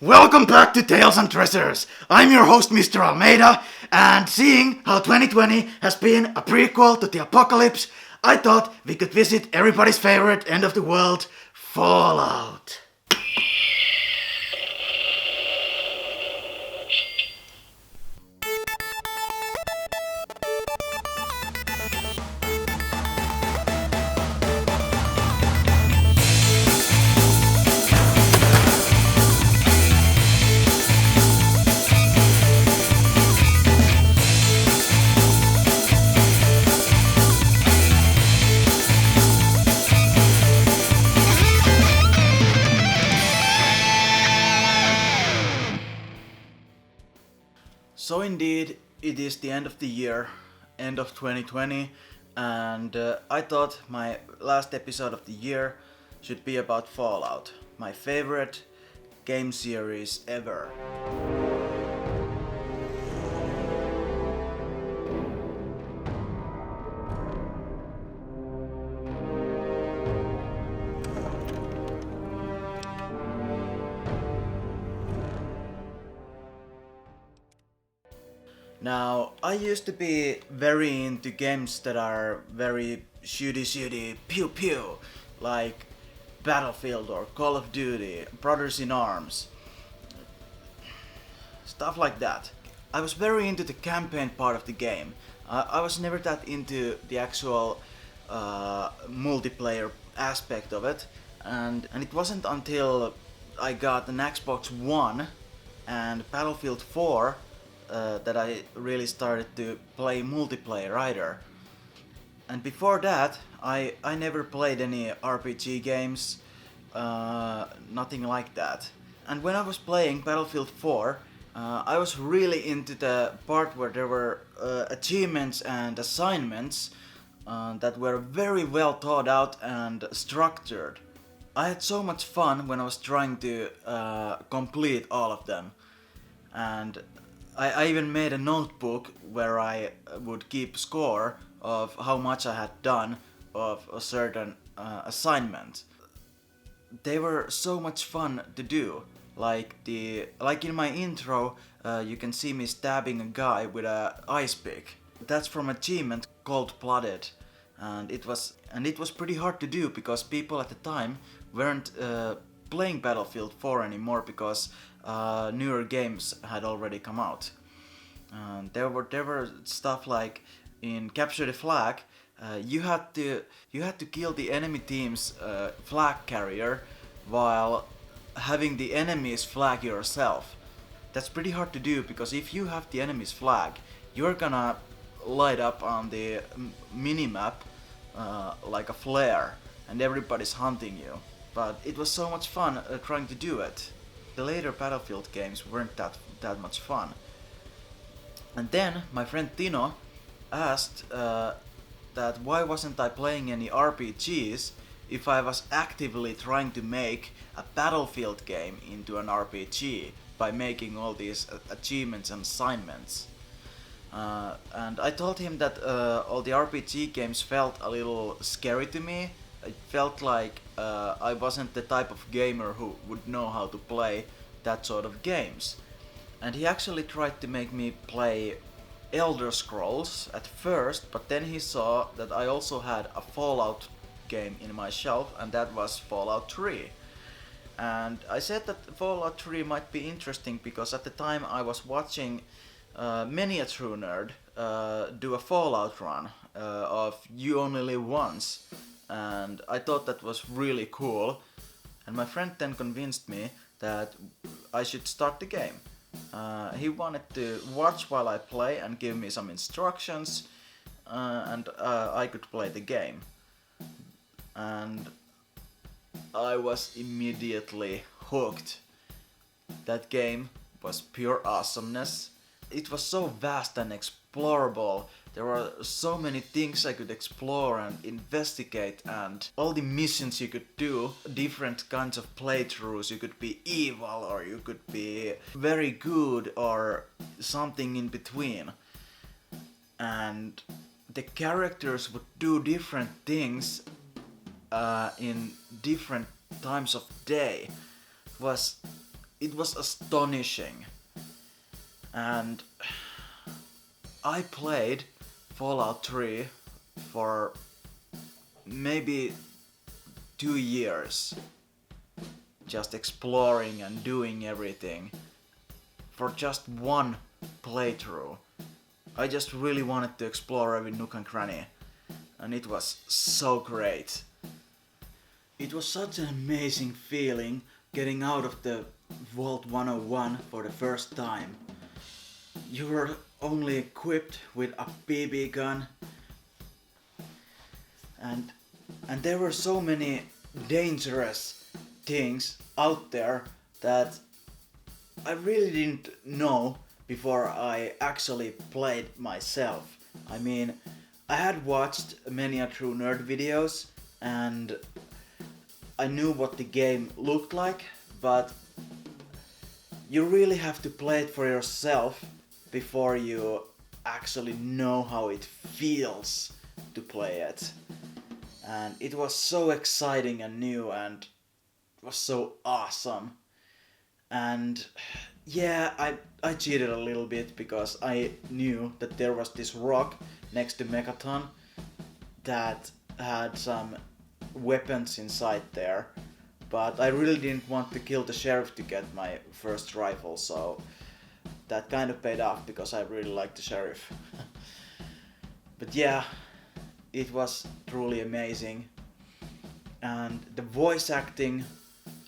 Welcome back to Tales and Treasures. I'm your host, Mr. Almeida, and seeing how 2020 has been a prequel to the apocalypse, I thought we could visit everybody's favorite end of the world, Fallout. So indeed, it is the end of the year, end of 2020, and I thought my last episode of the year should be about Fallout, my favorite game series ever. Now, I used to be very into games that are very shooty, pew pew, like Battlefield or Call of Duty, Brothers in Arms, stuff like that. I was very into the campaign part of the game. I was never that into the actual multiplayer aspect of it, and it wasn't until I got an Xbox One and Battlefield 4 that I really started to play multiplayer either. And before that, I never played any RPG games, nothing like that. And when I was playing Battlefield 4, I was really into the part where there were achievements and assignments that were very well thought out and structured. I had so much fun when I was trying to complete all of them. And I even made a notebook where I would keep score of how much I had done of a certain assignment. They were so much fun to do. Like in my intro, you can see me stabbing a guy with a ice pick. That's from an achievement called Blooded, and it was pretty hard to do because people at the time weren't playing Battlefield 4 anymore because newer games had already come out. There were stuff like in Capture the Flag, you had to kill the enemy team's flag carrier while having the enemy's flag yourself. That's pretty hard to do because if you have the enemy's flag, you're gonna light up on the minimap like a flare, and everybody's hunting you. But it was so much fun trying to do it. The later Battlefield games weren't that much fun. And then my friend Tino asked that why wasn't I playing any RPGs if I was actively trying to make a Battlefield game into an RPG by making all these achievements and assignments. And I told him that all the RPG games felt a little scary to me. It felt like I wasn't the type of gamer who would know how to play that sort of games. And he actually tried to make me play Elder Scrolls at first, but then he saw that I also had a Fallout game in my shelf, and that was Fallout 3. And I said that Fallout 3 might be interesting because at the time I was watching many a true nerd do a Fallout run of You Only Live Once, and I thought that was really cool. And my friend then convinced me that I should start the game. He wanted to watch while I play and give me some instructions, and I could play the game. And I was immediately hooked. That game was pure awesomeness. It was so vast and explorable. There were so many things I could explore and investigate, and all the missions you could do, different kinds of playthroughs. You could be evil, or you could be very good, or something in between. And the characters would do different things in different times of day. It was it was astonishing. And I played Fallout 3 for maybe 2 years, just exploring and doing everything for just one playthrough. I just really wanted to explore every nook and cranny, and it was so great. It was such an amazing feeling getting out of the Vault 101 for the first time. You were only equipped with a BB gun, and there were so many dangerous things out there that I really didn't know before I actually played myself. I mean, I had watched many a True Nerd videos and I knew what the game looked like, but you really have to play it for yourself before you actually know how it feels to play it. And it was so exciting and new and it was so awesome. And yeah, I cheated a little bit because I knew that there was this rock next to Megaton that had some weapons inside there. But I really didn't want to kill the sheriff to get my first rifle, so that kind of paid off because I really liked the sheriff. But yeah, it was truly amazing. And the voice acting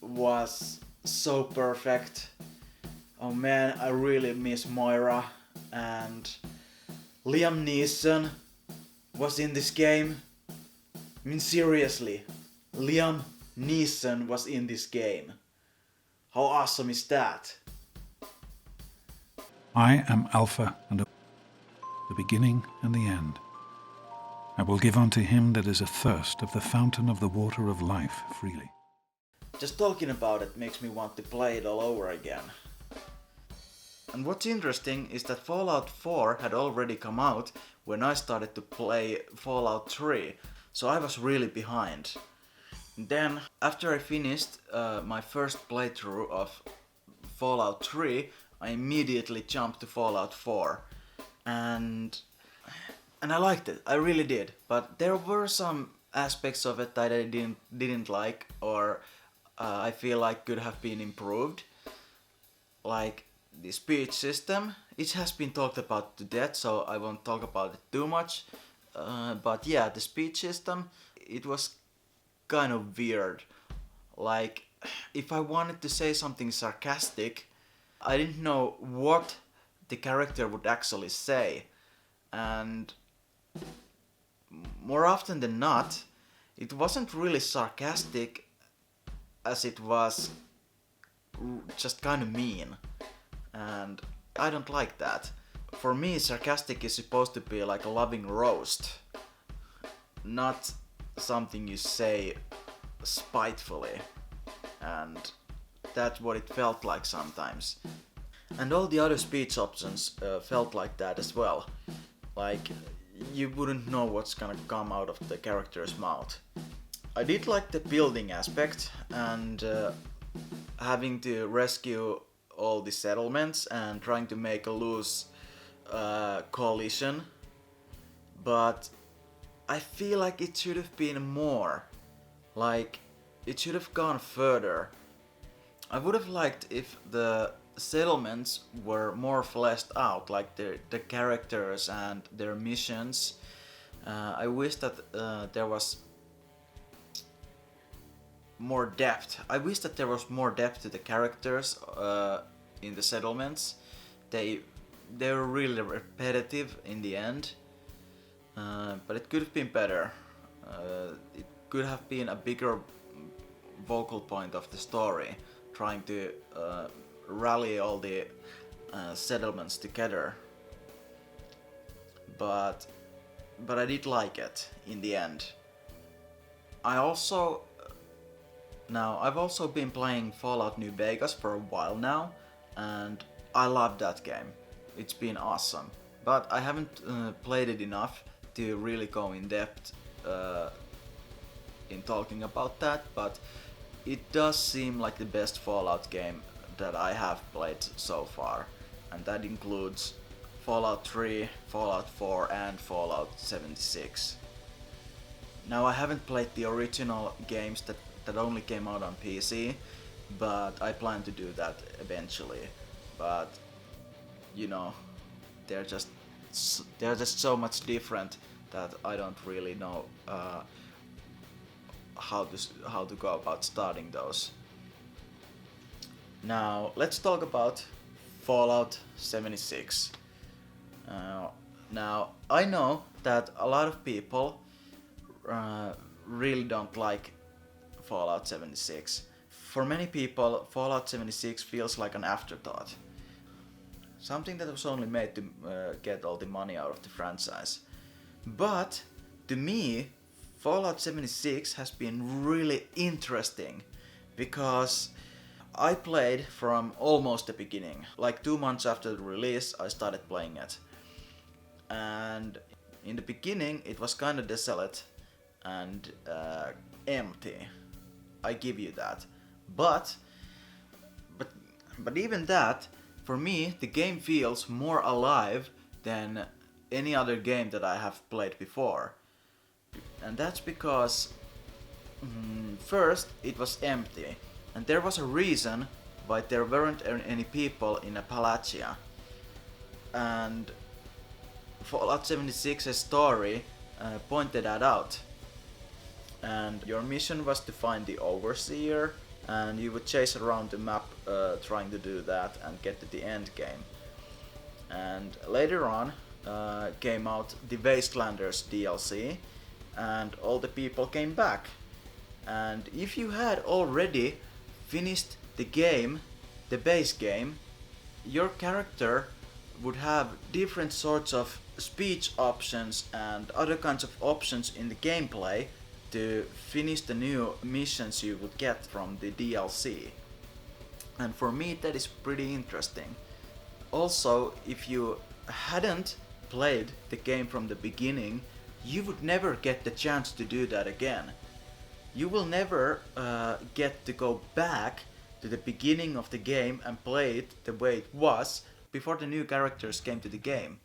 was so perfect. Oh man, I really miss Moira. And Liam Neeson was in this game. I mean, seriously, Liam Neeson was in this game. How awesome is that? I am Alpha and the beginning and the end. I will give unto him that is athirst of the fountain of the water of life freely. Just talking about it makes me want to play it all over again. And what's interesting is that Fallout 4 had already come out when I started to play Fallout 3, so I was really behind. Then, after I finished my first playthrough of Fallout 3, I immediately jumped to Fallout 4. And I liked it, I really did. But there were some aspects of it that I didn't like, or I feel like could have been improved. Like the speech system, it has been talked about to death, so I won't talk about it too much. But yeah, the speech system, it was kind of weird. Like, if I wanted to say something sarcastic, I didn't know what the character would actually say. And more often than not, it wasn't really sarcastic as it was just kind of mean. And I don't like that. For me, sarcastic is supposed to be like a loving roast, not something you say spitefully. And that's what it felt like sometimes. And all the other speech options felt like that as well. Like, you wouldn't know what's gonna come out of the character's mouth. I did like the building aspect and having to rescue all the settlements and trying to make a loose coalition. But I feel like it should have been more. Like, it should have gone further. I would have liked if the settlements were more fleshed out, like the characters and their missions. I wish that there was more depth. I wish that there was more depth to the characters in the settlements. They were really repetitive in the end, but it could have been better. It could have been a bigger vocal point of the story, trying to rally all the settlements together. But I did like it in the end. I've also been playing Fallout New Vegas for a while now, and I love that game. It's been awesome. But I haven't played it enough to really go in depth in talking about that, but it does seem like the best Fallout game that I have played so far, and that includes Fallout 3, Fallout 4 and Fallout 76. Now I haven't played the original games that only came out on PC, but I plan to do that eventually. But you know, they're just so much different that I don't really know how to go about starting those. Now let's talk about Fallout 76. Now I know that a lot of people really don't like Fallout 76. For many people, Fallout 76 feels like an afterthought. Something that was only made to get all the money out of the franchise. But to me, Fallout 76 has been really interesting because I played from almost the beginning. Like 2 months after the release, I started playing it. And in the beginning, it was kind of desolate and empty. I give you that. But even that, for me, the game feels more alive than any other game that I have played before. And that's because first it was empty, and there was a reason why there weren't any people in Appalachia. And Fallout 76's story pointed that out. And your mission was to find the Overseer, and you would chase around the map trying to do that and get to the end game. And later on came out the Wastelanders DLC, and all the people came back. And if you had already finished the game, the base game, your character would have different sorts of speech options and other kinds of options in the gameplay to finish the new missions you would get from the DLC. And for me that is pretty interesting. Also, if you hadn't played the game from the beginning, you would never get the chance to do that again. You will never get to go back to the beginning of the game and play it the way it was before the new characters came to the game.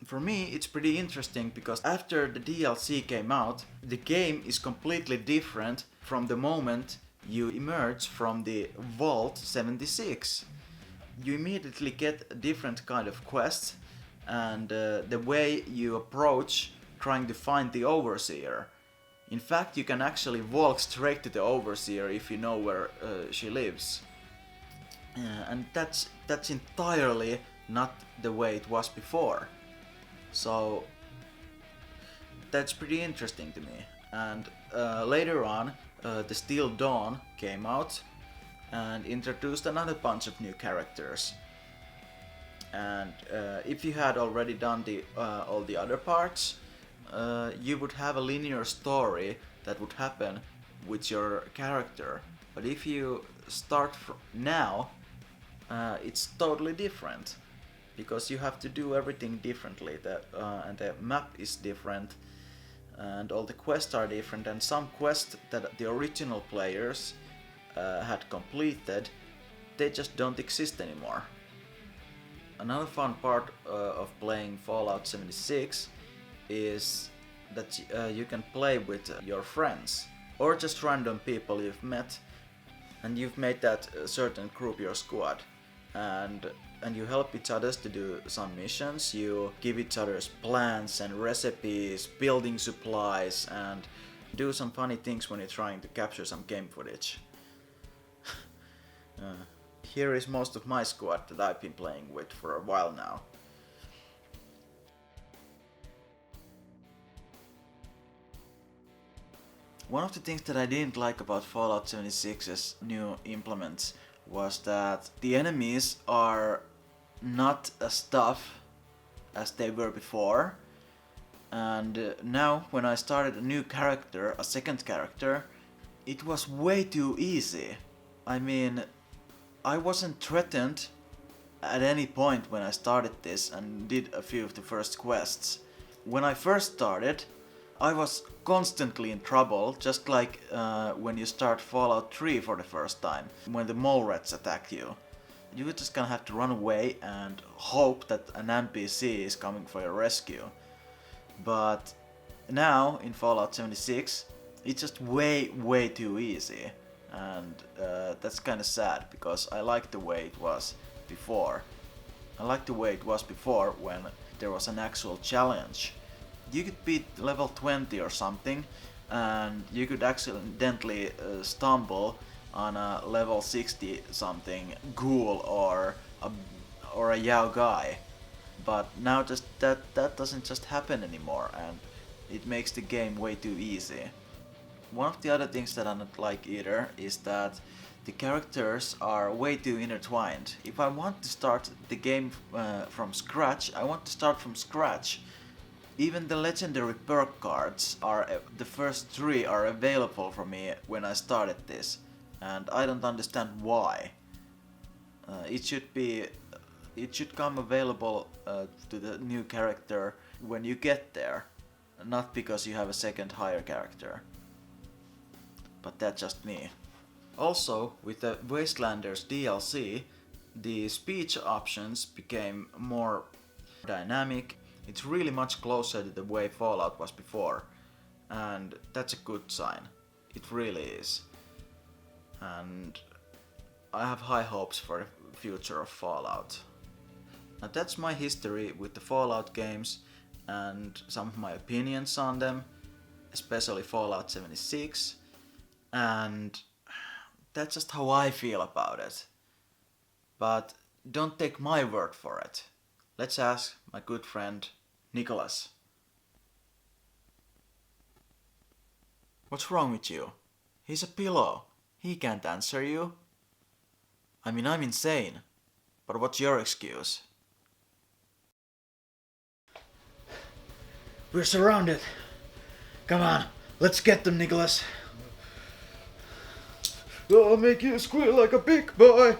For me, it's pretty interesting because after the DLC came out, the game is completely different from the moment you emerge from the Vault 76. You immediately get a different kind of quests, and the way you approach trying to find the Overseer. In fact, you can actually walk straight to the Overseer if you know where she lives. And that's entirely not the way it was before. So that's pretty interesting to me. And later on, the Steel Dawn came out and introduced another bunch of new characters. And if you had already done all the other parts, you would have a linear story that would happen with your character. But if you start now, it's totally different, because you have to do everything differently. And the map is different, and all the quests are different, and some quests that the original players had completed, they just don't exist anymore. Another fun part of playing Fallout 76 is that you can play with your friends or just random people you've met, and you've made that certain group your squad, and you help each other to do some missions. You give each other's plans and recipes, building supplies, and do some funny things when you're trying to capture some game footage. Here is most of my squad that I've been playing with for a while now. One of the things that I didn't like about Fallout 76's new implements was that the enemies are not as tough as they were before. And now when I started a new character, a second character, it was way too easy. I mean, I wasn't threatened at any point when I started this and did a few of the first quests. When I first started, I was constantly in trouble, just like when you start Fallout 3 for the first time, when the mole rats attack you. You just gonna have to run away and hope that an NPC is coming for your rescue. But now, in Fallout 76, it's just way too easy. And that's kinda sad, because I like the way it was before. I like the way it was before when there was an actual challenge. You could beat level 20 or something, and you could accidentally stumble on a level 60 something ghoul or a Yao guy. But now just that doesn't just happen anymore, and it makes the game way too easy. One of the other things that I don't like either is that the characters are way too intertwined. If I want to start the game from scratch, I want to start from scratch. Even the legendary perk cards the first 3 are available for me when I started this, and I don't understand why. It should come available to the new character when you get there, not because you have a second higher character. But that's just me. Also, with the Wastelanders DLC, the speech options became more dynamic. It's really much closer to the way Fallout was before, and that's a good sign. It really is. And I have high hopes for the future of Fallout. Now that's my history with the Fallout games and some of my opinions on them, especially Fallout 76, and that's just how I feel about it. But don't take my word for it. Let's ask my good friend Nicholas. What's wrong with you? He's a pillow. He can't answer you. I mean, I'm insane. But what's your excuse? We're surrounded. Come on, let's get them, Nicholas. I'll make you squeal like a big boy.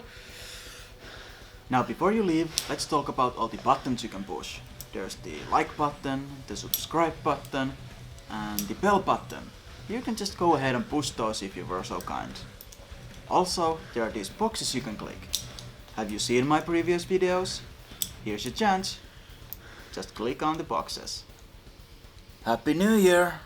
Now, before you leave, let's talk about all the buttons you can push. There's the like button, the subscribe button, and the bell button. You can just go ahead and push those if you were so kind. Also, there are these boxes you can click. Have you seen my previous videos? Here's your chance. Just click on the boxes. Happy New Year!